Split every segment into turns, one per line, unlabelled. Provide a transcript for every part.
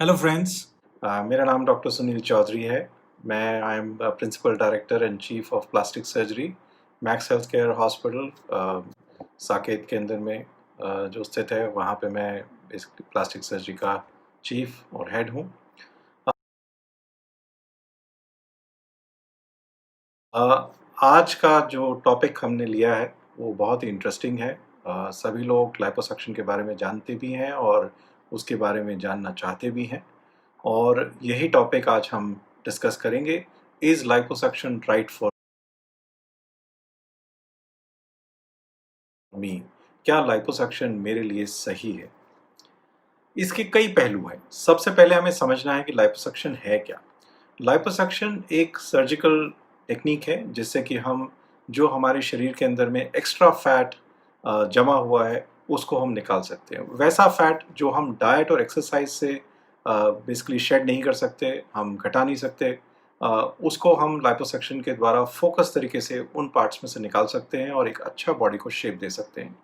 Hello friends. मेरा नाम doctor Sunil Chaudhary है। मैं I am principal director and chief of plastic surgery Max health care hospital Saket के अंदर में जो स्थित है, वहाँ पे मैं इस प्लास्टिक सर्जरी का चीफ और हेड हूँ। अ, आज का जो टॉपिक हमने लिया है वो बहुत ही इंटरेस्टिंग है। सभी लोग लाइपोसक्शन के बारे में जानते भी हैं और उसके बारे में जानना चाहते भी हैं, और यही टॉपिक आज हम डिस्कस करेंगे। Is liposuction right for me? क्या लाइपोसक्शन मेरे लिए सही है? इसके कई पहलू हैं। सबसे पहले हमें समझना है कि लाइपोसक्शन है क्या। लाइपोसक्शन एक सर्जिकल टेक्निक है जिससे कि हम जो हमारे शरीर के अंदर में एक्स्ट्रा फैट जमा हुआ है उसको हम निकाल सकते हैं। वैसा फैट जो हम डाइट और एक्सरसाइज से बेसिकली शेड नहीं कर सकते, हम घटा नहीं सकते, अ, उसको हम लाइपोसक्शन के द्वारा फोकस तरीके से उन पार्ट्स में से निकाल सकते हैं और एक अच्छा बॉडी को शेप दे सकते हैं।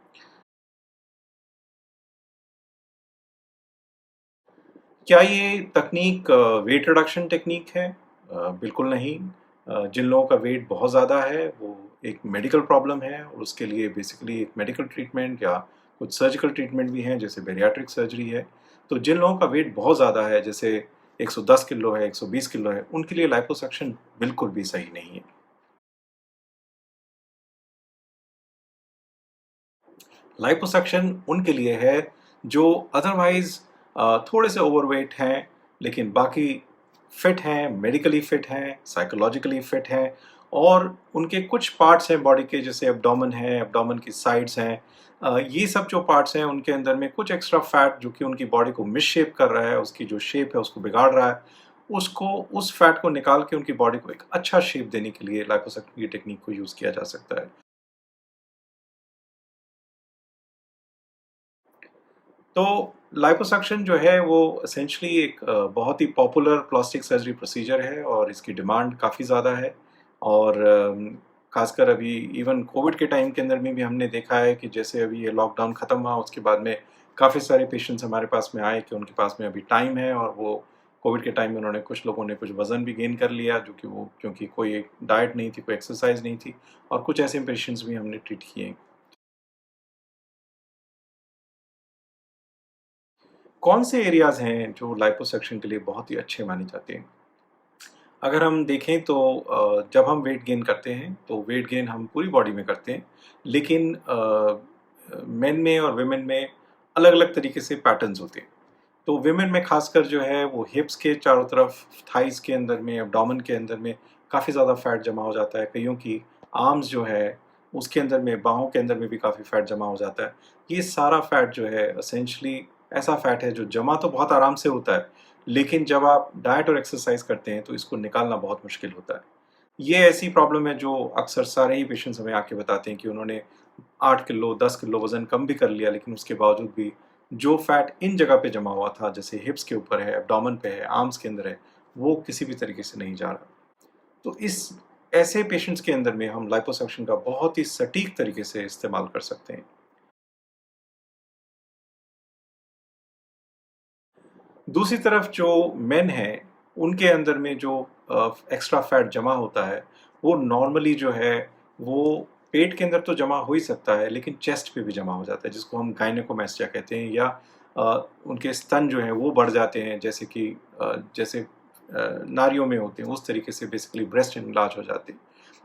क्या ये तकनीक वेट रिडक्शन टेक्निक है? बिल्कुल नहीं। जिन लोगों का वेट बहुत ज़्यादा है वो एक मेडिकल प्रॉब्लम है और उसके लिए बेसिकली एक मेडिकल ट्रीटमेंट या कुछ सर्जिकल ट्रीटमेंट भी हैं, जैसे बेरियाट्रिक सर्जरी है। तो जिन लोगों का वेट बहुत ज़्यादा है, जैसे 110 किलो है, 120 किलो है, उनके लिए लाइपोसक्शन बिल्कुल भी सही नहीं है। लाइपोसक्शन उनके लिए है जो अदरवाइज थोड़े से ओवरवेट हैं, लेकिन बाकी फिट हैं, मेडिकली फिट हैं, साइकोलॉजिकली फिट हैं, और उनके कुछ पार्ट्स हैं बॉडी के, जैसे एब्डोमेन है, एब्डोमेन की साइड्स हैं। ये सब जो पार्ट्स हैं उनके अंदर में कुछ एक्स्ट्रा फैट जो कि उनकी बॉडी को मिसशेप कर रहा है, उसकी जो शेप है उसको बिगाड़ रहा है, उसको उस फैट को निकाल के उनकी बॉडी को एक अच्छा शेप देने के लिए लाइपोसक्शन की टेक्निक को यूज़ किया जा सकता है। तो लाइपोसक्शन जो है वो एसेंशियली एक बहुत ही पॉपुलर प्लास्टिक सर्जरी प्रोसीजर है और इसकी डिमांड काफ़ी ज़्यादा है। और खासकर अभी इवन कोविड के टाइम के अंदर में भी हमने देखा है कि जैसे अभी ये लॉकडाउन ख़त्म हुआ उसके बाद में काफ़ी सारे पेशेंट्स हमारे पास में आए कि उनके पास में अभी टाइम है, और वो कोविड के टाइम में उन्होंने, कुछ लोगों ने कुछ वज़न भी गेन कर लिया, जो कि वो क्योंकि कोई डाइट नहीं थी, कोई एक्सरसाइज नहीं थी, और कुछ ऐसे पेशेंट्स भी हमने ट्रीट किए। कौन से एरियाज़ हैं जो लाइपोसक्शन के लिए बहुत ही अच्छे माने जाते हैं? अगर हम देखें तो जब हम वेट गेन करते हैं, तो वेट गेन हम पूरी बॉडी में करते हैं, लेकिन मेन में और वुमेन में अलग-अलग तरीके से पैटर्न्स होते हैं। तो वुमेन में खासकर जो है वो हिप्स के चारों तरफ, थाइज़ के अंदर में, एब्डोमेन के अंदर में काफ़ी ज़्यादा फैट जमा हो जाता है। कइयों की आर्म्स जो है, उसके अंदर में, बाहों के अंदर में भी काफ़ी फैट जमा हो जाता है। ये सारा फैट जो है एसेंशियली ऐसा फैट है जो जमा तो बहुत आराम से होता है, लेकिन जब आप डाइट और एक्सरसाइज करते हैं तो इसको निकालना बहुत मुश्किल होता है। ये ऐसी प्रॉब्लम है जो अक्सर सारे ही पेशेंट्स हमें आके बताते हैं कि उन्होंने 8 किलो, 10 किलो वज़न कम भी कर लिया, लेकिन उसके बावजूद भी जो फैट इन जगह पे जमा हुआ था, जैसे हिप्स के ऊपर है, एब्डोमेन पे है, आर्म्स के अंदर है, वो किसी भी तरीके से नहीं जा रहा। तो इस ऐसे पेशेंट्स के अंदर में हम लिपोसक्शन का बहुत ही सटीक तरीके से इस्तेमाल कर सकते हैं। दूसरी तरफ जो मेन हैं, उनके अंदर में जो एक्स्ट्रा फैट जमा होता है, वो नॉर्मली जो है, वो पेट के अंदर तो जमा हो ही सकता है, लेकिन चेस्ट पे भी जमा हो जाता है, जिसको हम गायनेकोमेस्टिया कहते हैं, या उनके स्तन जो हैं वो बढ़ जाते हैं, जैसे कि जैसे नारियों में होते हैं, उस तरीके से बेसिकली ब्रेस्ट एनलार्ज हो जाते हैं।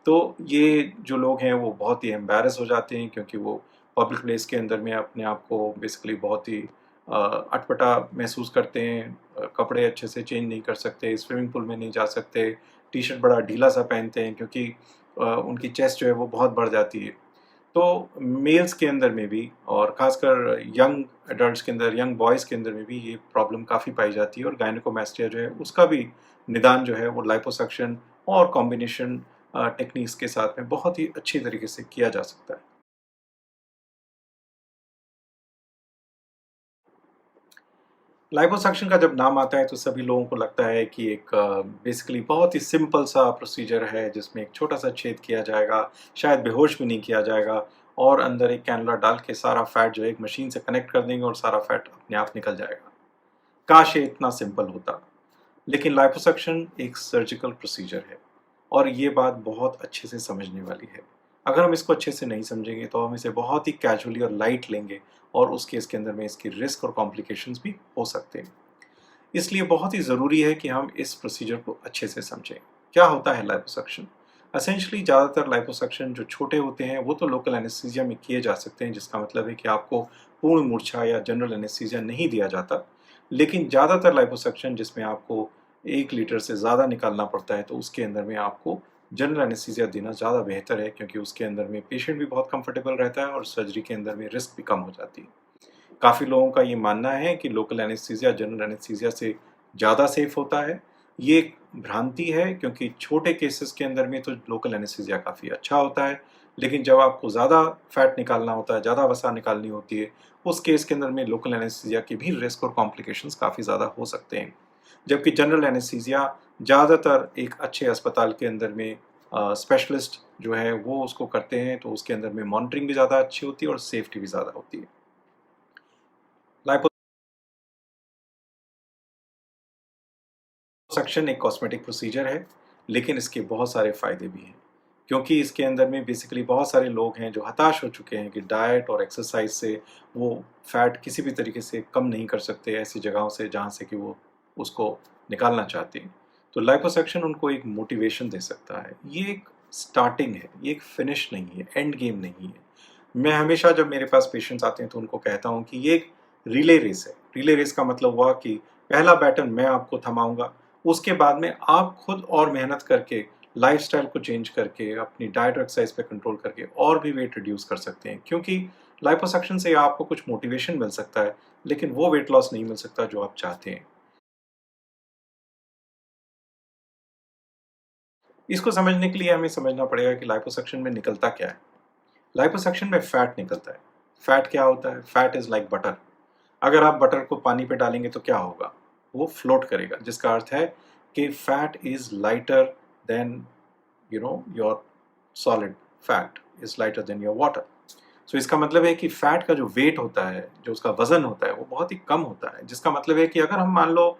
तो ये जो लोग हैं वो बहुत ही एम्बैरेस हो जाते हैं, क्योंकि वो पब्लिक प्लेस के अंदर में अपने आप को बेसिकली बहुत ही अटपटा महसूस करते हैं, कपड़े अच्छे से चेंज नहीं कर सकते, स्विमिंग पूल में नहीं जा सकते, टी-शर्ट बड़ा ढीला-सा पहनते हैं, क्योंकि उनकी चेस्ट जो है वो बहुत बढ़ जाती है। तो मेल्स के अंदर में भी, और ख़ासकर यंग एडल्ट्स के अंदर, यंग बॉयज़ के अंदर में भी ये प्रॉब्लम काफ़ी पाई जाती है, और गायनेकोमेस्टिया जो है उसका भी निदान जो है वो लिपोसक्शन और कॉम्बिनेशन टेक्निक्स के साथ में बहुत ही अच्छी तरीके से किया जा सकता है। लाइपोसक्शन का जब नाम आता है तो सभी लोगों को लगता है कि एक बेसिकली बहुत ही सिंपल सा प्रोसीजर है, जिसमें एक छोटा सा छेद किया जाएगा, शायद बेहोश भी नहीं किया जाएगा, और अंदर एक कैनुला डाल के सारा फैट जो है एक मशीन से कनेक्ट कर देंगे और सारा फैट अपने आप निकल जाएगा। काश ये इतना सिंपल होता। लेकिन लाइपोसक्शन एक सर्जिकल प्रोसीजर है और ये बात बहुत अच्छे से समझने वाली है। अगर हम इसको अच्छे से नहीं समझेंगे तो हम इसे बहुत ही कैजुअली और लाइट लेंगे और उस केस के अंदर में इसकी रिस्क और कॉम्प्लिकेशंस भी हो सकते हैं। इसलिए बहुत ही ज़रूरी है कि हम इस प्रोसीजर को अच्छे से समझें। क्या होता है लाइपोसक्शन? एसेंशियली ज़्यादातर लाइपोसक्शन जो छोटे होते हैं वो तो लोकल एनेस्थीसिया में किए जा सकते हैं, जिसका मतलब है कि आपको पूर्ण मूर्छा या जनरल एनेस्थीसिया नहीं दिया जाता। लेकिन ज़्यादातर लाइपोसक्शन जिसमें आपको 1 लीटर से ज़्यादा निकालना पड़ता है तो उसके अंदर में आपको जनरल एनेस्थीसिया देना ज़्यादा बेहतर है, क्योंकि उसके अंदर में पेशेंट भी बहुत कंफर्टेबल रहता है और सर्जरी के अंदर में रिस्क भी कम हो जाती है। काफ़ी लोगों का ये मानना है कि लोकल एनेस्थीसिया जनरल एनेस्थीसिया से ज़्यादा सेफ होता है। ये एक भ्रांति है, क्योंकि छोटे केसेस के अंदर में तो लोकल एनेस्थीसिया काफ़ी अच्छा होता है, लेकिन जब आपको ज़्यादा फैट निकालना होता है, ज़्यादा वसा निकालनी होती है, उस केस के अंदर में लोकल एनेस्थीसिया के भी रिस्क और कॉम्प्लिकेशंस काफ़ी ज़्यादा हो सकते हैं। जबकि जनरल एनेस्थीसिया ज़्यादातर एक अच्छे अस्पताल के अंदर में स्पेशलिस्ट जो है वो उसको करते हैं, तो उसके अंदर में मॉनिटरिंग भी ज़्यादा अच्छी होती है और सेफ्टी भी ज़्यादा होती है। लिपोसक्शन एक कॉस्मेटिक प्रोसीजर है, लेकिन इसके बहुत सारे फ़ायदे भी हैं। क्योंकि इसके अंदर में बेसिकली बहुत सारे लोग हैं जो हताश हो चुके हैं कि डाइट और एक्सरसाइज से वो फैट किसी भी तरीके से कम नहीं कर सकते ऐसी जगहों से जहाँ से कि वो उसको निकालना चाहते हैं। तो लिपोसक्शन उनको एक मोटिवेशन दे सकता है। ये एक स्टार्टिंग है, ये एक फिनिश नहीं है, एंड गेम नहीं है। मैं हमेशा जब मेरे पास पेशेंट्स आते हैं तो उनको कहता हूँ कि ये एक रिले रेस है। रिले रेस का मतलब हुआ कि पहला बैटन मैं आपको थमाऊँगा, उसके बाद में आप खुद और मेहनत करके, लाइफ़स्टाइल को चेंज करके, अपनी डाइट और एक्सरसाइज पे कंट्रोल करके और भी वेट रिड्यूस कर सकते हैं। क्योंकि लिपोसक्शन से आपको कुछ मोटिवेशन मिल सकता है, लेकिन वो वेट लॉस नहीं मिल सकता जो आप चाहते हैं। इसको समझने के लिए हमें समझना पड़ेगा कि लिपोसक्शन में निकलता क्या है। लिपोसक्शन में फैट निकलता है। फैट क्या होता है? Fat is like butter. अगर आप बटर को पानी पे डालेंगे तो क्या होगा? वो फ्लोट करेगा, जिसका अर्थ है कि fat is lighter than your solid fat is lighter than your water. So इसका मतलब है कि फैट का जो वेट होता है, जो उसका वज़न होता है, वो बहुत ही कम होता है। जिसका मतलब है कि अगर हम मान लो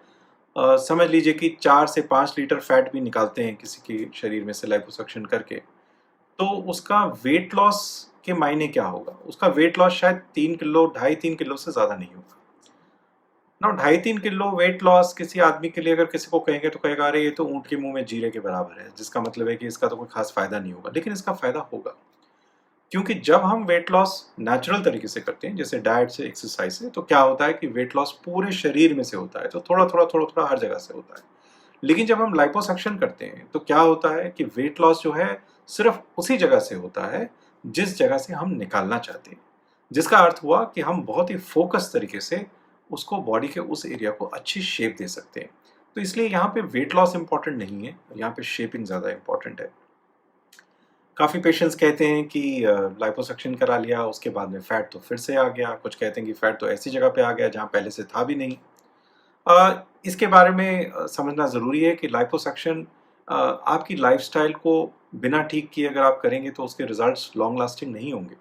समझ लीजिए कि 4 से 5 लीटर फैट भी निकालते हैं किसी के शरीर में से लिपोसक्शन करके, तो उसका वेट लॉस के मायने क्या होगा? उसका वेट लॉस शायद 3 किलो, ढाई 3 किलो से ज़्यादा नहीं होगा। ना 2.5-3 किलो वेट लॉस किसी आदमी के लिए अगर किसी को कहेंगे तो कहेगा अरे ये तो ऊँट के मुँह में जीरे के बराबर है, जिसका मतलब है कि इसका तो कोई ख़ास फ़ायदा नहीं होगा। लेकिन इसका फ़ायदा होगा, क्योंकि जब हम वेट लॉस नेचुरल तरीके से करते हैं, जैसे डाइट से, एक्सरसाइज से, तो क्या होता है कि वेट लॉस पूरे शरीर में से होता है, तो थोड़ा-थोड़ा, थोड़ा-थोड़ा हर जगह से होता है। लेकिन जब हम लिपोसक्शन करते हैं, तो क्या होता है कि वेट लॉस जो है, सिर्फ़ उसी जगह से होता है, जिस जगह से हम निकालना चाहते हैं। जिसका अर्थ हुआ कि हम बहुत ही फ़ोकस तरीके से उसको बॉडी के उस एरिया को अच्छी शेप दे सकते हैं। तो इसलिए यहाँ पे वेट लॉस इम्पोर्टेंट नहीं है, यहाँ पे शेपिंग ज़्यादा इम्पोर्टेंट है। काफ़ी पेशेंट्स कहते हैं कि लिपोसक्शन करा लिया, उसके बाद में फैट तो फिर से आ गया। कुछ कहते हैं कि फैट तो ऐसी जगह पे आ गया जहाँ पहले से था भी नहीं। इसके बारे में समझना ज़रूरी है कि लिपोसक्शन आपकी लाइफ़स्टाइल को बिना ठीक किए अगर आप करेंगे तो उसके रिज़ल्ट्स लॉन्ग लास्टिंग नहीं होंगे।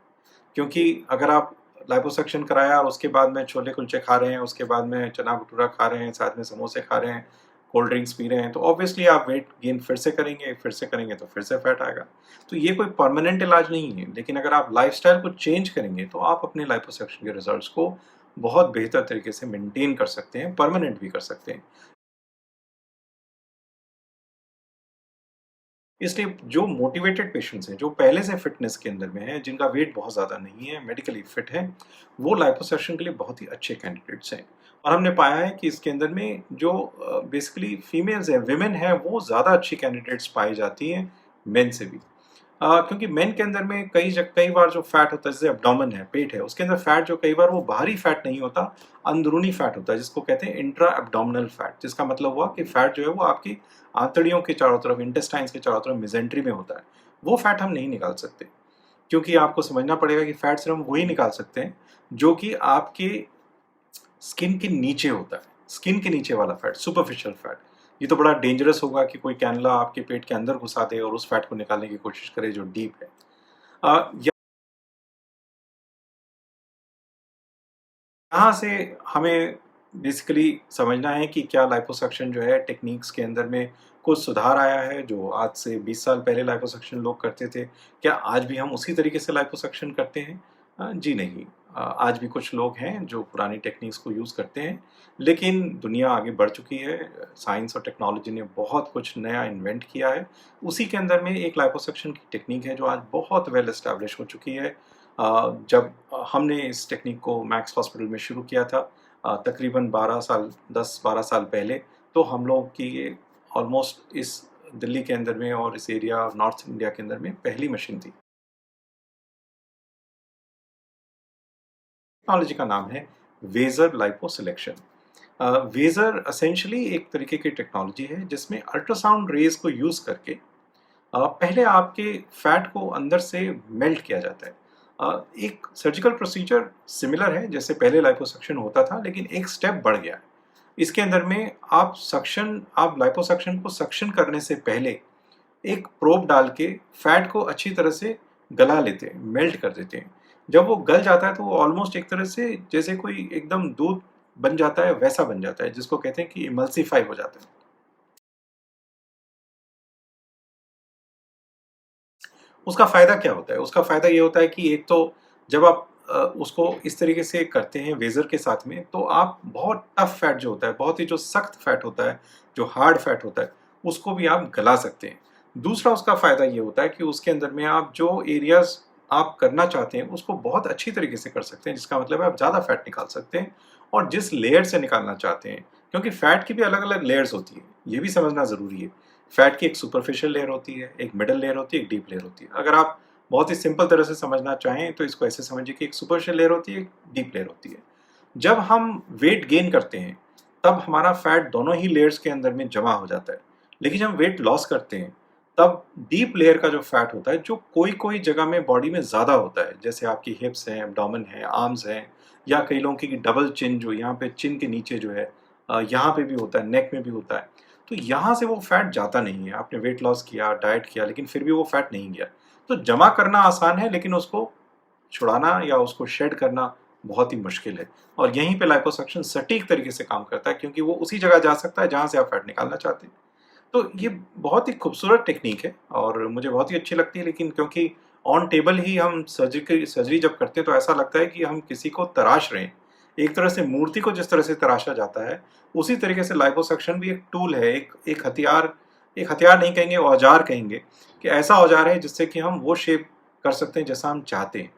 क्योंकि अगर आप लिपोसक्शन कराया और उसके बाद में छोले कुलचे खा रहे हैं, उसके बाद में चना भटूरा खा रहे हैं, साथ में समोसे खा रहे हैं, कोल्ड ड्रिंक्स पी रहे हैं, तो ऑब्वियसली आप वेट गेन फिर से करेंगे तो फिर से फैट आएगा। तो ये कोई परमानेंट इलाज नहीं है, लेकिन अगर आप लाइफ़स्टाइल को चेंज करेंगे तो आप अपने लिपोसक्शन के रिज़ल्ट्स को बहुत बेहतर तरीके से मेंटेन कर सकते हैं, परमानेंट भी कर सकते हैं। इसलिए जो मोटिवेटेड पेशेंट्स हैं, जो पहले से फ़िटनेस के अंदर में हैं, जिनका वेट बहुत ज़्यादा नहीं है, मेडिकली फ़िट हैं, वो लिपोसक्शन के लिए बहुत ही अच्छे कैंडिडेट्स हैं। और हमने पाया है कि इसके अंदर में जो बेसिकली फीमेल्स हैं, वुमेन हैं, वो ज़्यादा अच्छी कैंडिडेट्स पाई जाती हैं मेन से भी। क्योंकि मेन के अंदर में कई बार जो फैट होता है, जैसे एब्डोमेन है, पेट है, उसके अंदर फैट जो कई बार वो बाहरी फैट नहीं होता, अंदरूनी फैट होता है, जिसको कहते हैं इंट्रा एब्डोमिनल फैट। जिसका मतलब हुआ कि फैट जो है वो आपकी आंतड़ियों के चारों तरफ, इंटेस्टाइन्स के चारों तरफ मेसेंट्री में होता है। वो फैट हम नहीं निकाल सकते, क्योंकि आपको समझना पड़ेगा कि फैट सिर्फ हम वही निकाल सकते हैं जो कि आपके स्किन के नीचे होता है। स्किन के नीचे वाला फैट, सुपरफिशियल फैट। ये तो बड़ा डेंजरस होगा कि कोई कैनला आपके पेट के अंदर घुसा दे और उस फैट को निकालने की कोशिश करे जो डीप है। यहाँ से हमें बेसिकली समझना है कि क्या लाइपोसक्शन जो है टेक्निक्स के अंदर में कुछ सुधार आया है, जो आज से 20 साल पहले लाइपोसक्शन लोग करते थे, क्या आज भी हम उसी तरीके से लाइपोसक्शन करते हैं? जी नहीं। आज भी कुछ लोग हैं जो पुरानी टेक्निक्स को यूज़ करते हैं, लेकिन दुनिया आगे बढ़ चुकी है, साइंस और टेक्नोलॉजी ने बहुत कुछ नया इन्वेंट किया है। उसी के अंदर में एक लाइपोसक्शन की टेक्निक है जो आज बहुत वेल एस्टेब्लिश हो चुकी है। जब हमने इस टेक्निक को मैक्स हॉस्पिटल में शुरू किया था, तकरीबन 12 साल 10-12 साल पहले, तो हम लोग की ये ऑलमोस्ट इस दिल्ली के अंदर में और इस एरिया नॉर्थ इंडिया के अंदर में पहली मशीन थी। टेक्नोलॉजी का नाम है वेज़र लाइपोसिलेक्शन। वेज़र एसेंशियली एक तरीके की टेक्नोलॉजी है जिसमें अल्ट्रासाउंड रेज़ को यूज़ करके पहले आपके फैट को अंदर से मेल्ट किया जाता है। एक सर्जिकल प्रोसीजर सिमिलर है, जैसे पहले लाइपोसक्शन होता था, लेकिन एक स्टेप बढ़ गया है। इसके अंदर में आप लाइपोसक्शन को सक्शन करने से पहले एक प्रोब डाल के फैट को अच्छी तरह से गला लेते हैं, मेल्ट कर देते हैं। जब वो गल जाता है तो वो ऑलमोस्ट एक तरह से जैसे कोई एकदम दूध बन जाता है, वैसा बन जाता है, जिसको कहते हैं कि इमल्सिफाई हो जाता है। उसका फ़ायदा क्या होता है? उसका फ़ायदा ये होता है कि एक तो जब आप उसको इस तरीके से करते हैं वेज़र के साथ में, तो आप बहुत टफ़ फैट जो होता है, बहुत ही जो सख्त फैट होता है, जो हार्ड फैट होता है, उसको भी आप गला सकते हैं। दूसरा उसका फ़ायदा ये होता है कि उसके अंदर में आप जो एरियाज़ आप करना चाहते हैं, उसको बहुत अच्छी तरीके से कर सकते हैं, जिसका मतलब है आप ज़्यादा फैट निकाल सकते हैं और जिस लेयर से निकालना चाहते हैं, क्योंकि फैट की भी अलग-अलग लेयर्स होती हैं, ये भी समझना ज़रूरी है। फैट की एक सुपरफिशियल लेयर होती है, एक मिडल लेयर होती है, एक डीप लेयर होती है। अगर आप बहुत ही सिंपल तरह से समझना चाहें तो इसको ऐसे समझिए कि एक सुपरफिशियल लेयर होती है, एक डीप लेयर होती है। जब हम वेट गेन करते हैं, तब हमारा फैट दोनों ही लेयर्स के अंदर में जमा हो जाता है। लेकिन जब हम वेट लॉस करते हैं, तब डीप लेयर का जो फैट होता है, जो कोई-कोई जगह में बॉडी में ज़्यादा होता है, जैसे आपकी हिप्स हैं, एब्डोमेन है, आर्म्स हैं, या कई लोगों की डबल चिन, जो यहाँ पे चिन के नीचे जो है यहाँ पे भी होता है, नेक में भी होता है। तो यहाँ से वो फैट जाता नहीं है। आपने वेट लॉस किया, डाइट किया, लेकिन फिर भी वो फैट नहीं गया। तो जमा करना आसान है, लेकिन उसको छुड़ाना या उसको शेड करना बहुत ही मुश्किल है। और यहीं पे लिपोसक्शन सटीक तरीके से काम करता है, क्योंकि वो उसी जगह जा सकता है जहाँ से आप फैट निकालना चाहते हैं। तो ये बहुत ही खूबसूरत टेक्नीक है और मुझे बहुत ही अच्छी लगती है, लेकिन क्योंकि ऑन टेबल ही हम सर्जरी जब करते हैं तो ऐसा लगता है कि हम किसी को तराश रहे हैं। एक तरह से मूर्ति को जिस तरह से तराशा जाता है, उसी तरीके से लाइपोसक्शन भी एक टूल है, एक हथियार नहीं कहेंगे, औजार कहेंगे, कि ऐसा औजार है जिससे कि हम वो शेप कर सकते हैं जैसा हम चाहते हैं।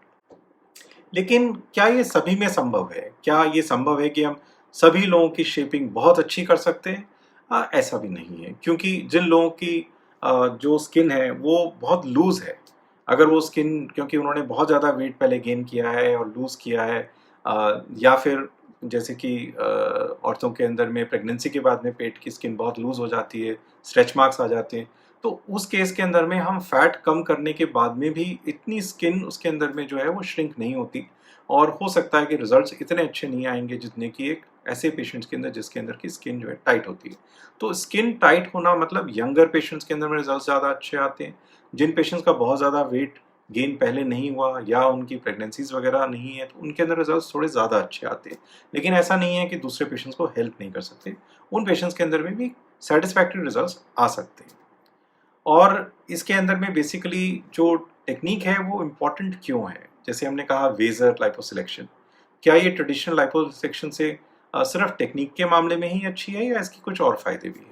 लेकिन क्या ये सभी में संभव है? क्या ये संभव है कि हम सभी लोगों की शेपिंग बहुत अच्छी कर सकते हैं? ऐसा भी नहीं है, क्योंकि जिन लोगों की जो स्किन है वो बहुत लूज़ है, अगर वो स्किन, क्योंकि उन्होंने बहुत ज़्यादा वेट पहले गेन किया है और लूज़ किया है, या फिर जैसे कि औरतों के अंदर में प्रेगनेंसी के बाद में पेट की स्किन बहुत लूज़ हो जाती है, स्ट्रेच मार्क्स आ जाते हैं। तो उस केस के अंदर में हम फैट कम करने के बाद में भी इतनी स्किन उसके अंदर में जो है वो श्रिंक नहीं होती, और हो सकता है कि रिजल्ट्स इतने अच्छे नहीं आएंगे जितने कि एक ऐसे पेशेंट्स के अंदर जिसके अंदर की स्किन जो है टाइट होती है। तो स्किन टाइट होना मतलब यंगर पेशेंट्स के अंदर में रिजल्ट ज़्यादा अच्छे आते हैं। जिन पेशेंट्स का बहुत ज़्यादा वेट गेन पहले नहीं हुआ या उनकी प्रेगनेंसीज वगैरह नहीं है, तो उनके अंदर रिजल्ट्स थोड़े ज़्यादा अच्छे आते हैं। लेकिन ऐसा नहीं है कि दूसरे पेशेंट्स को हेल्प नहीं कर सकते, उन पेशेंट्स के अंदर में भी सेटिस्फैक्टरी रिजल्ट्स आ सकते हैं। और इसके अंदर में बेसिकली जो टेक्नीक है वो इम्पोर्टेंट क्यों है? जैसे हमने कहा वेज़र लाइपोसुलेक्शन, क्या ये ट्रेडिशनल लाइपोसुलेक्शन से सिर्फ टेक्नीक के मामले में ही अच्छी है या इसके कुछ और फ़ायदे भी हैं?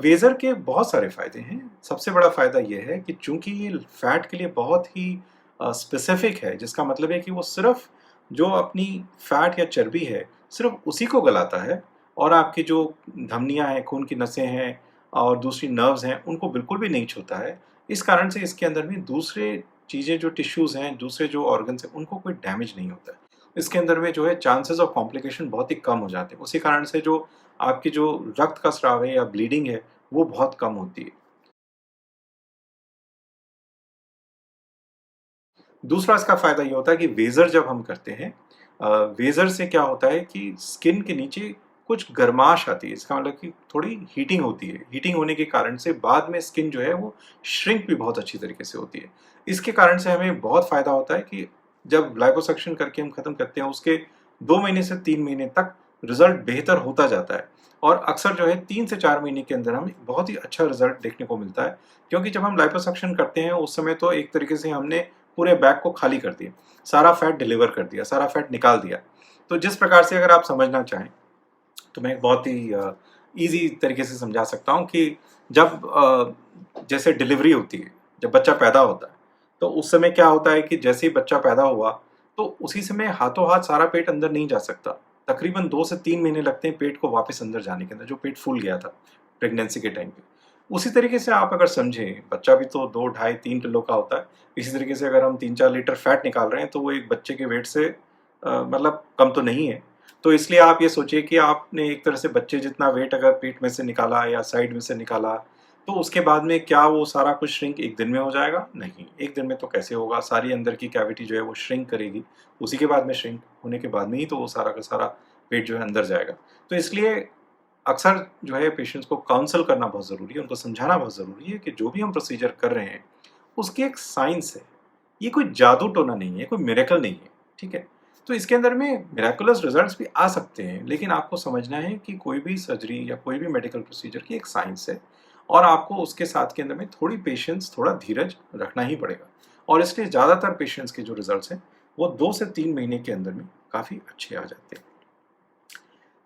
वेज़र के बहुत सारे फ़ायदे हैं। सबसे बड़ा फ़ायदा ये है कि चूँकि ये फ़ैट के लिए बहुत ही स्पेसिफ़िक है, जिसका मतलब है कि वो सिर्फ़ जो अपनी फ़ैट या चर्बी है, सिर्फ़ उसी को गलाता है, और आपकी जो धमनियाँ हैं, खून की नसें हैं और दूसरी नर्व्स हैं, उनको बिल्कुल भी नहीं छूता है। इस कारण से इसके अंदर में दूसरे चीज़ें, जो टिश्यूज़ हैं, दूसरे जो ऑर्गन्स हैं, उनको कोई डैमेज नहीं होता है। इसके अंदर में जो है चांसेस ऑफ कॉम्प्लिकेशन बहुत ही कम हो जाते हैं। उसी कारण से जो आपकी जो रक्त का स्राव है या ब्लीडिंग है, वो बहुत कम होती है। दूसरा इसका फ़ायदा ये होता है कि वेज़र जब हम करते हैं, वेज़र से क्या होता है कि स्किन के नीचे कुछ गर्माश आती है। इसका मतलब कि थोड़ी हीटिंग होती है। हीटिंग होने के कारण से बाद में स्किन जो है वो श्रिंक भी बहुत अच्छी तरीके से होती है। इसके कारण से हमें बहुत फ़ायदा होता है कि जब लिपोसक्शन करके हम ख़त्म करते हैं, उसके 2 महीने से 3 महीने तक रिजल्ट बेहतर होता जाता है। और अक्सर जो है 3 से 4 महीने के अंदर हमें बहुत ही अच्छा रिजल्ट देखने को मिलता है, क्योंकि जब हम लाइपोसक्शन करते हैं उस समय तो एक तरीके से हमने पूरे बैग को खाली कर दिया, सारा फैट डिलीवर कर दिया, सारा फैट निकाल दिया। तो जिस प्रकार से अगर आप समझना चाहें तो मैं एक बहुत ही ईज़ी तरीके से समझा सकता हूँ कि जब जैसे डिलीवरी होती है, जब बच्चा पैदा होता है, तो उस समय क्या होता है कि जैसे ही बच्चा पैदा हुआ, तो उसी समय हाथों-हाथ सारा पेट अंदर नहीं जा सकता। तकरीबन 2 से 3 महीने लगते हैं पेट को वापस अंदर जाने के अंदर, जो पेट फूल गया था प्रेगनेंसी के टाइम पे। उसी तरीके से आप अगर समझें, बच्चा भी तो 2 ढाई 3 किलो का होता है। इसी तरीके से अगर हम 3-4 लीटर फैट निकाल रहे हैं, तो वो एक बच्चे के वेट से मतलब कम तो नहीं है। तो इसलिए आप ये सोचिए कि आपने एक तरह से बच्चे जितना वेट अगर पेट में से निकाला या साइड में से निकाला, तो उसके बाद में क्या वो सारा कुछ श्रिंक एक दिन में हो जाएगा? नहीं, एक दिन में तो कैसे होगा? सारी अंदर की कैविटी जो है वो श्रिंक करेगी। उसी के बाद में श्रिंक होने के बाद में ही तो वो सारा का सारा वेट जो है अंदर जाएगा। तो इसलिए अक्सर जो है पेशेंट्स को काउंसल करना बहुत ज़रूरी है, उनको समझाना बहुत ज़रूरी है कि जो भी हम प्रोसीजर कर रहे हैं, उसकी एक साइंस है। ये कोई जादू-टोना नहीं है, कोई मिरेकल नहीं है, ठीक है? तो इसके अंदर में मिरेकुलस रिजल्ट्स भी आ सकते हैं, लेकिन आपको समझना है कि कोई भी सर्जरी या कोई भी मेडिकल प्रोसीजर की एक साइंस है और आपको उसके साथ के अंदर में थोड़ी पेशेंस, थोड़ा धीरज रखना ही पड़ेगा। और इसलिए ज़्यादातर पेशेंट्स के जो रिजल्ट्स हैं, वो 2 से 3 महीने के अंदर में काफ़ी अच्छे आ जाते हैं।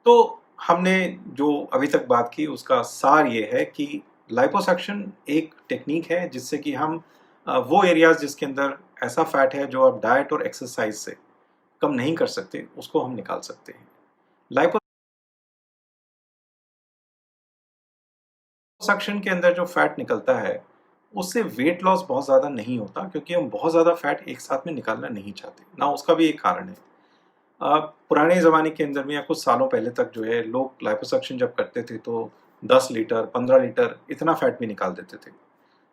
तो हमने जो अभी तक बात की उसका सार ये है कि लाइपोसक्शन एक टेक्नीक है जिससे कि हम वो एरियाज़ जिसके अंदर ऐसा फैट है जो आप डाइट और एक्सरसाइज से कम नहीं कर सकते, उसको हम निकाल सकते हैं। लाइपोसक्शन के अंदर जो फैट निकलता है, उससे वेट लॉस बहुत ज़्यादा नहीं होता, क्योंकि हम बहुत ज़्यादा फैट एक साथ में निकालना नहीं चाहते। ना उसका भी एक कारण है। पुराने ज़माने के अंदर में या कुछ सालों पहले तक जो है लोग लाइपोसक्शन जब करते थे तो 10 लीटर, 15 लीटर इतना फैट भी निकाल देते थे।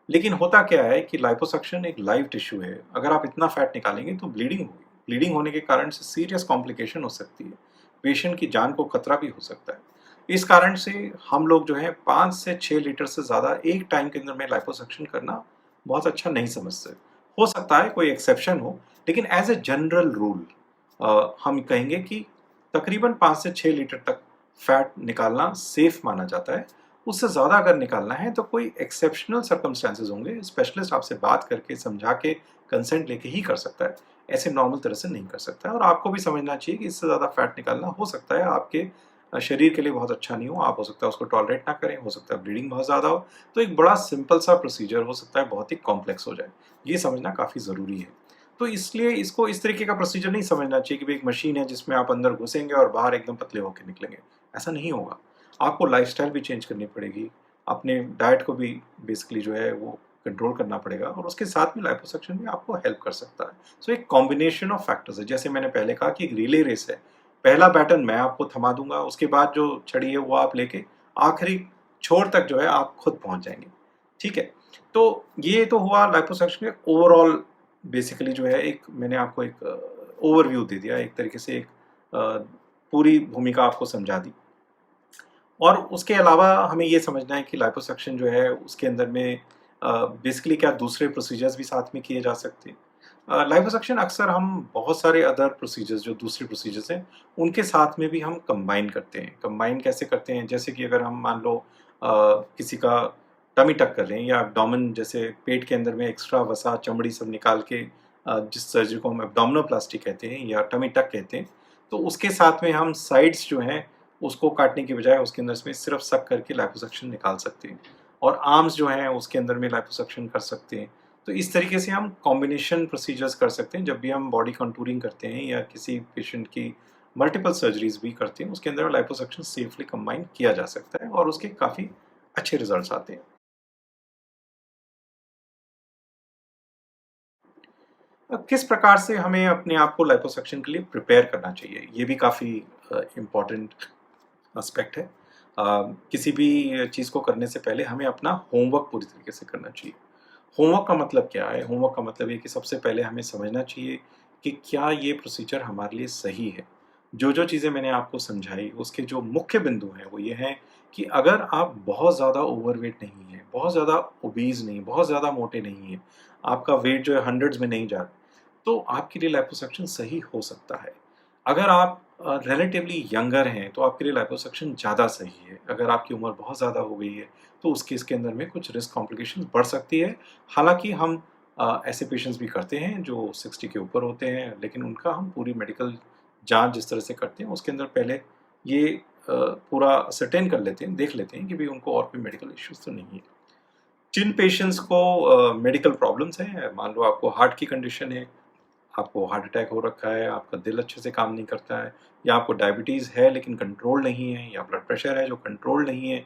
लेकिन होता क्या है कि लाइपोसक्शन एक लाइव टिश्यू है। अगर आप इतना फैट निकालेंगे तो ब्लीडिंग होगी। ब्लीडिंग होने के कारण से सीरियस कॉम्प्लिकेशन हो सकती है। पेशेंट की जान को खतरा भी हो सकता है। इस कारण से हम लोग जो है 5 से 6 लीटर से ज़्यादा एक टाइम के अंदर में लाइपोसक्शन करना बहुत अच्छा नहीं समझते। हो सकता है कोई एक्सेप्शन हो, लेकिन एज़ अ जनरल रूल हम कहेंगे कि तकरीबन 5 से 6 लीटर तक फैट निकालना सेफ माना जाता है। उससे ज़्यादा अगर निकालना है तो कोई एक्सेप्शनल सर्कमस्टेंसेस होंगे, स्पेशलिस्ट आपसे बात करके, समझा के, कंसेंट लेके ही कर सकता है। ऐसे नॉर्मल तरह से नहीं कर सकता है। और आपको भी समझना चाहिए कि इससे ज़्यादा फैट निकालना हो सकता है आपके शरीर के लिए बहुत अच्छा नहीं हो, आप हो सकता है उसको टॉलरेट ना करें, हो सकता है ब्लीडिंग बहुत ज़्यादा हो। तो एक बड़ा सिंपल सा प्रोसीजर हो सकता है बहुत ही कॉम्प्लेक्स हो जाए। ये समझना काफ़ी ज़रूरी है। तो इसलिए इसको इस तरीके का प्रोसीजर नहीं समझना चाहिए कि भई एक मशीन है जिसमें आप अंदर घुसेंगे और बाहर एकदम पतले होके निकलेंगे। ऐसा नहीं होगा। आपको लाइफ़स्टाइल भी चेंज करनी पड़ेगी, अपने डाइट को भी बेसिकली जो है वो कंट्रोल करना पड़ेगा और उसके साथ में लाइपोसक्शन भी आपको हेल्प कर सकता है। सो एक कॉम्बिनेशन ऑफ फैक्टर्स है। जैसे मैंने पहले कहा कि एक रिले रेस है। पहला बैटन मैं आपको थमा दूँगा, उसके बाद जो छड़ी है वो आप लेके आखिरी छोर तक जो है आप खुद पहुँच जाएँगे। ठीक है? तो ये तो हुआ लाइपोसक्शन के ओवरऑल बेसिकली जो है एक मैंने आपको एक ओवरव्यू दे दिया, एक तरीके से एक पूरी भूमिका आपको समझा दी। और उसके अलावा हमें ये समझना है कि लाइपोसक्शन जो है उसके अंदर में बेसिकली क्या दूसरे प्रोसीजर्स भी साथ में किए जा सकते हैं। लाइपोसक्शन अक्सर हम बहुत सारे अदर प्रोसीजर्स जो दूसरे प्रोसीजर्स हैं, उनके साथ में भी हम कंबाइन करते हैं। कंबाइन कैसे करते हैं? जैसे कि अगर हम मान लो किसी का टमी टक कर रहे हैं या एब्डोमेन जैसे पेट के अंदर में एक्स्ट्रा वसा, चमड़ी सब निकाल के जिस सर्जरी को हम एब्डोमिनोप्लास्टी कहते हैं या टमी टक कहते हैं, तो उसके साथ में हम साइड्स जो हैं उसको काटने की बजाय उसके अंदर से सिर्फ सक करके लाइपोसक्शन निकाल सकते हैं और आर्म्स जो हैं उसके अंदर में लाइपोसक्शन कर सकते हैं। तो इस तरीके से हम कॉम्बिनेशन प्रोसीजर्स कर सकते हैं जब भी हम बॉडी कंटूरिंग करते हैं या किसी पेशेंट की मल्टीपल सर्जरीज भी करते हैं, उसके अंदर लाइपोसक्शन सेफली कंबाइन किया जा सकता है और उसके काफ़ी अच्छे रिजल्ट्स आते हैं। किस प्रकार से हमें अपने आप को लाइपोसक्शन के लिए प्रिपेयर करना चाहिए, ये भी काफ़ी इम्पोर्टेंट एस्पेक्ट है। किसी भी चीज़ को करने से पहले हमें अपना होमवर्क पूरी तरीके से करना चाहिए। होमवर्क का मतलब क्या है? होमवर्क का मतलब ये कि सबसे पहले हमें समझना चाहिए कि क्या ये प्रोसीजर हमारे लिए सही है। जो-जो चीज़ें मैंने आपको समझाई, उसके जो मुख्य बिंदु हैं, वो ये हैं कि अगर आप बहुत ज़्यादा ओवरवेट नहीं हैं, बहुत ज़्यादा ओबीज़ नहीं, बहुत ज़्यादा मोटे नहीं हैं, आपका वेट जो है हंड्रेड्स में नहीं जा रहा, तो आपके लिए लिपोसक्शन सही हो सकता है। अगर आप रिलेटिवली यंगर हैं तो आपके लिए लाइपोसक्शन ज़्यादा सही है। अगर आपकी उम्र बहुत ज़्यादा हो गई है तो उस केस के अंदर में कुछ रिस्क कॉम्प्लिकेशंस बढ़ सकती है। हालाँकि हम ऐसे पेशेंट्स भी करते हैं जो 60 के ऊपर होते हैं, लेकिन उनका हम पूरी मेडिकल जाँच जिस तरह से करते हैं उसके अंदर पहले ये पूरा असर्टेन कर लेते हैं, देख लेते हैं कि भई उनको और कोई मेडिकल इश्यूज़ तो नहीं है। जिन पेशेंट्स को मेडिकल प्रॉब्लम्स हैं, मान लो आपको हार्ट की कंडीशन है, आपको हार्ट अटैक हो रखा है, आपका दिल अच्छे से काम नहीं करता है, या आपको डायबिटीज़ है लेकिन कंट्रोल नहीं है, या ब्लड प्रेशर है जो कंट्रोल नहीं है,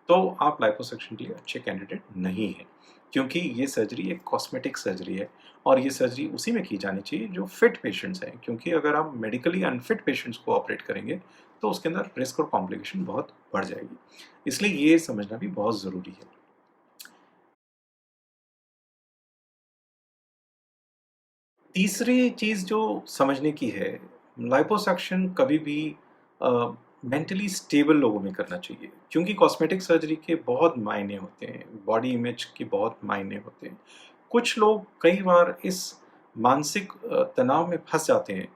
तो आप लाइपोसक्शन के लिए अच्छे कैंडिडेट नहीं हैं। क्योंकि ये सर्जरी एक कॉस्मेटिक सर्जरी है और ये सर्जरी उसी में की जानी चाहिए जो फिट पेशेंट्स हैं, क्योंकि अगर आप मेडिकली अनफिट पेशेंट्स को ऑपरेट करेंगे, तो उसके अंदर रिस्क और कॉम्प्लिकेशन बहुत बढ़ जाएगी। इसलिए ये समझना भी बहुत ज़रूरी है। तीसरी चीज़ जो समझने की है, लाइपोसक्शन कभी भी मेंटली स्टेबल लोगों में करना चाहिए, क्योंकि कॉस्मेटिक सर्जरी के बहुत मायने होते हैं, बॉडी इमेज के बहुत मायने होते हैं। कुछ लोग कई बार इस मानसिक तनाव में फँस जाते हैं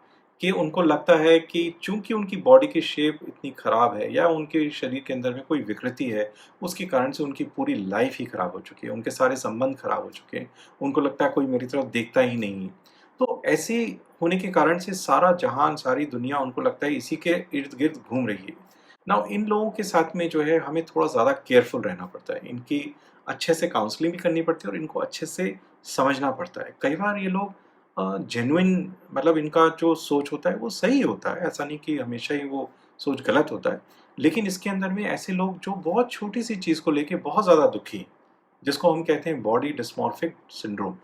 कि उनको लगता है कि चूँकि उनकी बॉडी की शेप इतनी खराब है या उनके शरीर के अंदर में कोई विकृति है, उसके कारण से उनकी पूरी लाइफ़ ही खराब हो चुकी है, उनके सारे संबंध खराब हो चुके हैं। उनको लगता है कोई मेरी तरफ देखता ही नहीं है। तो ऐसे होने के कारण से सारा जहान, सारी दुनिया उनको लगता है इसी के इर्द-गिर्द घूम रही है। नाउ इन लोगों के साथ में जो है हमें थोड़ा ज़्यादा केयरफुल रहना पड़ता है। इनकी अच्छे से काउंसलिंग भी करनी पड़ती है और इनको अच्छे से समझना पड़ता है। कई बार ये लोग जेन्युइन मतलब इनका जो सोच होता है वो सही होता है, ऐसा नहीं कि हमेशा ही वो सोच गलत होता है। लेकिन इसके अंदर में ऐसे लोग जो बहुत छोटी-सी चीज़ को लेके बहुत ज़्यादा दुखी हैं, जिसको हम कहते हैं बॉडी डिस्मॉर्फिक सिंड्रोम।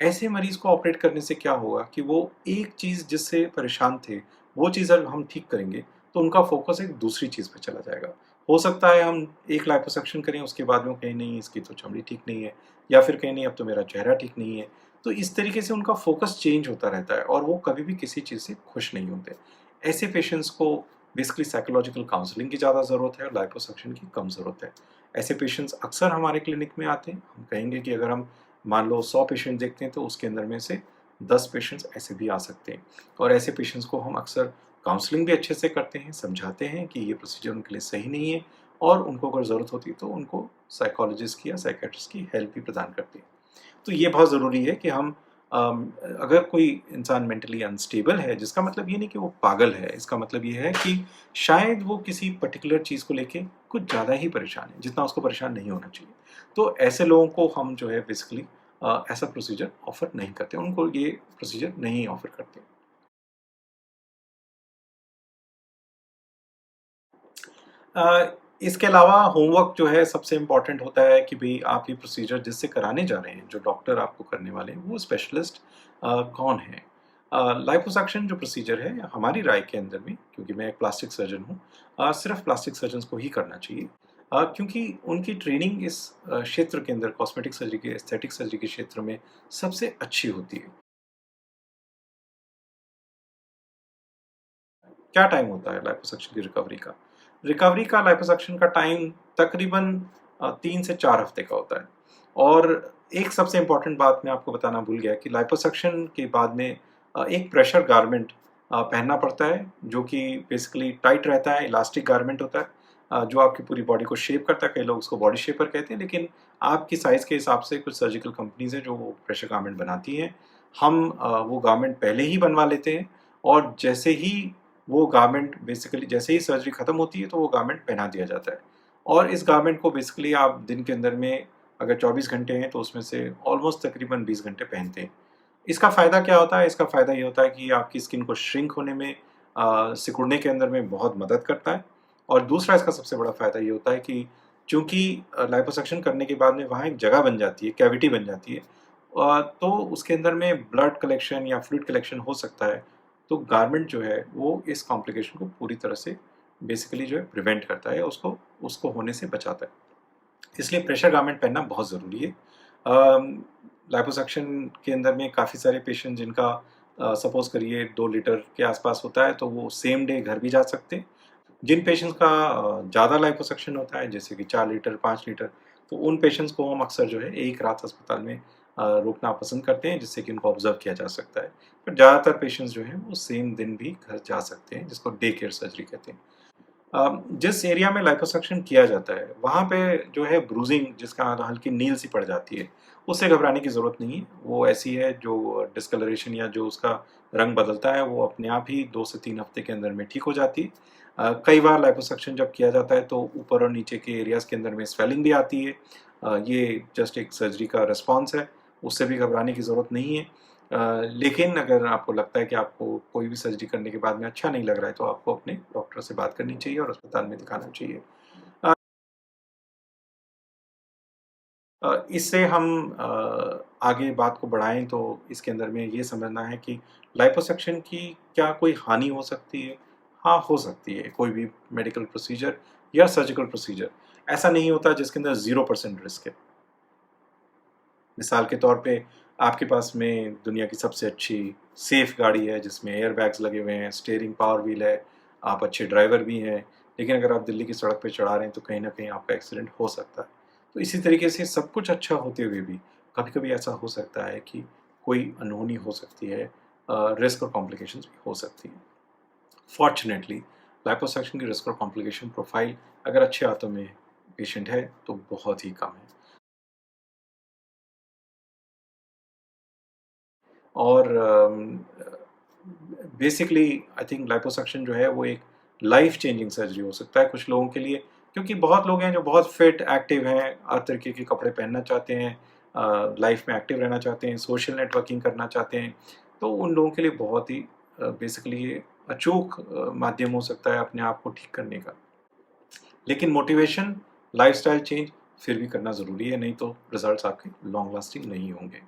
ऐसे मरीज को ऑपरेट करने से क्या होगा कि वो एक चीज़ जिससे परेशान थे, वो चीज़ अगर हम ठीक करेंगे, तो उनका फ़ोकस एक दूसरी चीज़ पे चला जाएगा। हो सकता है हम एक लाइपोसक्शन करें, उसके बाद में वो कहें नहीं इसकी तो चमड़ी ठीक नहीं है, या फिर कहें नहीं अब तो मेरा चेहरा ठीक नहीं है। तो इस तरीके से उनका फ़ोकस चेंज होता रहता है और वो कभी भी किसी चीज़ से खुश नहीं होते। ऐसे पेशेंट्स को बेसिकली साइकोलॉजिकल काउंसलिंग की ज़्यादा ज़रूरत है और लाइपोसक्शन की कम ज़रूरत है। ऐसे पेशेंट्स अक्सर हमारे क्लिनिक में आते हैं। हम कहेंगे कि अगर हम मान लो 100 पेशेंट देखते हैं तो उसके अंदर में से 10 पेशेंट्स ऐसे भी आ सकते हैं और ऐसे पेशेंट्स को हम अक्सर काउंसलिंग भी अच्छे से करते हैं, समझाते हैं कि ये प्रोसीजर उनके लिए सही नहीं है और उनको अगर ज़रूरत होती है तो उनको साइकोलॉजिस्ट की या साइकियाट्रिस्ट की हेल्प भी प्रदान करते हैं। तो ये बहुत ज़रूरी है कि हम अगर कोई इंसान मेंटली अनस्टेबल है, जिसका मतलब ये नहीं कि वो पागल है, इसका मतलब ये है कि शायद वो किसी पर्टिकुलर चीज़ को लेके कुछ ज़्यादा ही परेशान है, जितना उसको परेशान नहीं होना चाहिए। तो ऐसे लोगों को हम जो है बेसिकली ऐसा प्रोसीजर ऑफ़र नहीं करते, उनको ये प्रोसीजर नहीं ऑफ़र करते। इसके अलावा होमवर्क जो है सबसे इम्पोर्टेंट होता है कि भई आप ये प्रोसीजर जिससे कराने जा रहे हैं, जो डॉक्टर आपको करने वाले हैं, वो स्पेशलिस्ट कौन है? लाइपोसक्शन जो प्रोसीजर है, हमारी राय के अंदर में, क्योंकि मैं एक प्लास्टिक सर्जन हूँ, सिर्फ़ प्लास्टिक सर्जन्स को ही करना चाहिए। क्योंकि उनकी ट्रेनिंग इस क्षेत्र के अंदर कॉस्मेटिक सर्जरी के, एस्थेटिक सर्जरी के क्षेत्र में सबसे अच्छी होती है। क्या टाइम होता है लाइपोसक्शन की रिकवरी का? रिकवरी का लाइपोसक्शन का टाइम तकरीबन 3 से 4 हफ्ते का होता है। और एक सबसे इम्पोर्टेंट बात मैं आपको बताना भूल गया कि लाइपोसक्शन के बाद में एक प्रेशर गारमेंट पहनना पड़ता है, जो कि बेसिकली टाइट रहता है, इलास्टिक गारमेंट होता है, जो आपकी पूरी बॉडी को शेप करता है। कई लोग उसको बॉडी शेपर कहते हैं, लेकिन आपकी साइज़ के हिसाब से कुछ सर्जिकल कंपनीज़ हैं जो वो प्रेशर गारमेंट बनाती हैं। हम वो गारमेंट पहले ही बनवा लेते हैं और जैसे ही वो गारमेंट बेसिकली जैसे ही सर्जरी खत्म होती है तो वो गारमेंट पहना दिया जाता है। और इस गारमेंट को बेसिकली आप दिन के अंदर में अगर 24 घंटे हैं तो उसमें से ऑलमोस्ट तकरीबन 20 घंटे पहनते हैं। इसका फ़ायदा क्या होता है? इसका फ़ायदा ये होता है कि आपकी स्किन को श्रिंक होने में सिकुड़ने के अंदर में बहुत मदद करता है। और दूसरा इसका सबसे बड़ा फ़ायदा ये होता है कि चूँकि लाइपोसक्शन करने के बाद में वहाँ एक जगह बन जाती है, कैविटी बन जाती है, तो उसके अंदर में ब्लड कलेक्शन या फ्लूइड कलेक्शन हो सकता है। तो गारमेंट जो है वो इस कॉम्प्लिकेशन को पूरी तरह से बेसिकली जो है प्रिवेंट करता है, उसको उसको होने से बचाता है। इसलिए प्रेशर गारमेंट पहनना बहुत ज़रूरी है। लाइपोसक्शन के अंदर में काफ़ी सारे पेशेंट जिनका सपोज़ करिए 2 लीटर के आस-पास होता है, तो वो सेम डे घर भी जा सकते हैं। जिन पेशेंट्स का ज़्यादा लाइपोसक्शन होता है, जैसे कि 4 लीटर, 5 लीटर, तो उन पेशेंट्स को हम अक्सर जो है एक रात अस्पताल में रोकना पसंद करते हैं, जिससे कि उनको ऑब्ज़र्व किया जा सकता है। पर ज़्यादातर पेशेंट्स जो हैं वो सेम दिन भी घर जा सकते हैं, जिसको डे केयर सर्जरी कहते हैं। जिस एरिया में लाइपोसक्शन किया जाता है, वहाँ पे जो है ब्रूज़िंग, जिसका हल्की नील सी पड़ जाती है, उससे घबराने की ज़रूरत नहीं है। वो ऐसी है, जो डिस्कलरेशन या जो उसका रंग बदलता है, वो अपने आप ही 2 से 3 हफ्ते के अंदर में ठीक हो जाती है। कई बार लाइपोसक्शन जब किया जाता है तो ऊपर और नीचे के एरियाज़ के अंदर में स्वेलिंग भी आती है। ये जस्ट एक सर्जरी का रिस्पॉन्स है, उससे भी घबराने की ज़रूरत नहीं है। लेकिन अगर आपको लगता है कि आपको कोई भी सर्जरी करने के बाद में अच्छा नहीं लग रहा है, तो आपको अपने डॉक्टर से बात करनी चाहिए और अस्पताल में दिखाना चाहिए। अ इससे हम आगे बात को बढ़ाएँ तो इसके अंदर में ये समझना है कि लाइपोसक्शन की क्या कोई हानि हो सकती है? हाँ, हो सकती है। कोई भी मेडिकल प्रोसीजर या सर्जिकल प्रोसीजर ऐसा नहीं होता जिसके अंदर 0% रिस्क है। मिसाल के तौर पे आपके पास में दुनिया की सबसे अच्छी सेफ गाड़ी है, जिसमें एयरबैग्स लगे हुए हैं, स्टीयरिंग पावर व्हील है, आप अच्छे ड्राइवर भी हैं, लेकिन अगर आप दिल्ली की सड़क पे चला रहे हैं तो कहीं न कहीं आपका एक्सीडेंट हो सकता है। तो इसी तरीके से सब कुछ अच्छा होते हुए भी कभी-कभी ऐसा हो सकता है कि कोई अनहोनी हो सकती है, रिस्क और कॉम्प्लिकेशंस भी हो सकती हैं। फॉर्च्यूनेटली लिपोसक्शन की रिस्क और कॉम्प्लिकेशन प्रोफाइल अगर अच्छे हाथों में पेशेंट है तो बहुत ही कम है। और बेसिकली आई थिंक लिपोसक्शन जो है वो एक लाइफ चेंजिंग सर्जरी हो सकता है कुछ लोगों के लिए, क्योंकि बहुत लोग हैं जो बहुत फिट एक्टिव हैं, हर तरीके के कपड़े पहनना चाहते हैं, लाइफ में एक्टिव रहना चाहते हैं, सोशल नेटवर्किंग करना चाहते हैं, तो उन लोगों के लिए बहुत ही बेसिकली ये अचूक माध्यम हो सकता है अपने आप को ठीक करने का। लेकिन मोटिवेशन, लाइफस्टाइल चेंज फिर भी करना ज़रूरी है, नहीं तो रिजल्ट्स आपके लॉन्ग लास्टिंग नहीं होंगे।